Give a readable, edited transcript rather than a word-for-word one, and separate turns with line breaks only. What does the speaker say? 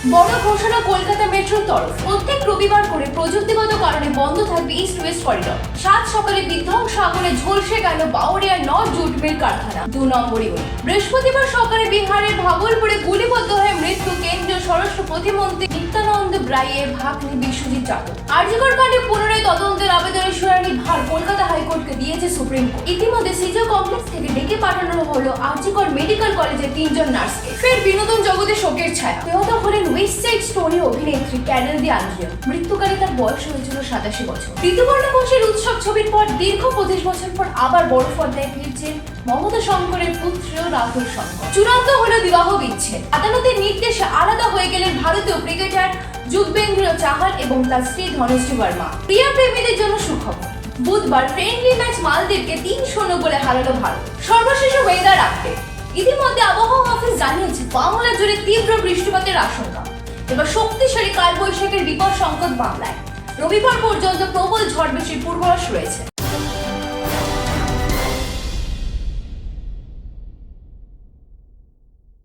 বড় ঘোষণা কলকাতা মেট্রোর তরফ। প্রত্যেক রবিবার করে প্রযুক্তিগত কারণে বন্ধ থাকবে ইস্ট ওয়েস্ট করিডর। সাত সকালে বিধ্বংস আগুনে ঝলসে গেল বাউরিয়ার নর্থ জুট মিল কারখানা 2 নম্বর ইউনিট। বৃহস্পতিবার সকালে বিহারের ভাগলপুরে গুলিবদ্ধ হয়ে মৃত্যু কেন্দ্রীয় স্বরাষ্ট্র প্রতিমন্ত্রী নিত্যানন্দ রায়ের ভাগ্নে বিশ্বজিৎ যাদব। আরজিকর কাণ্ডে পুনরায় তদন্তের আবেদনের শুনানি ভার কলকাতা হাইকোর্টকে দিয়েছে সুপ্রিম কোর্ট। ইতিমধ্যে সিজো কমপ্লেক্স থেকে ডেকে পাঠানো হলো আরজিকর মেডিকেল কলেজের 3 জন নার্সকে। ফের বিনোদন জগতে শোকের ছায়া। নিহত হলেন ওয়েস্ট সাইড স্টোরি অভিনেত্রী ক্যারেল দি আন্দ্রিয়া। মৃত্যুকালে তার বয়স হয়েছিল 87 বছর। ঋতুপর্ণ ঘোষের উৎসব ছবির পর দীর্ঘ 25 বছর পর আবার বড় পর্দায় ফিরছেন মমতা শঙ্করের পুত্র রাহুল শঙ্কর। চূড়ান্ত হলো বিবাহ বিচ্ছেদ। আদালতের নির্দেশে আলাদা হয়ে গেলেন ভারতীয় ক্রিকেটার যুজবেন্দ্র চাহাল এবং তার স্ত্রী ধনশ্রী বর্মা। প্রিয়া প্রেমীদের জন্য সুখবর। বুধবার ফ্রেন্ডলি ম্যাচ মালদ্বীপকে 3-0 গোলে হারালো ভারত। সর্বশেষ ওয়েদার আপডেট। ইতিমধ্যে আবহাওয়া অফিস জানিয়েছে বাংলা জুড়ে তীব্র বৃষ্টিপাতের আশঙ্কা। এবার শক্তিশালী কালবৈশাখীর বিপদ সংকট বাংলায়। রবিবার পর্যন্ত প্রবল ঝড় বৃষ্টির পূর্বাভাস রয়েছে।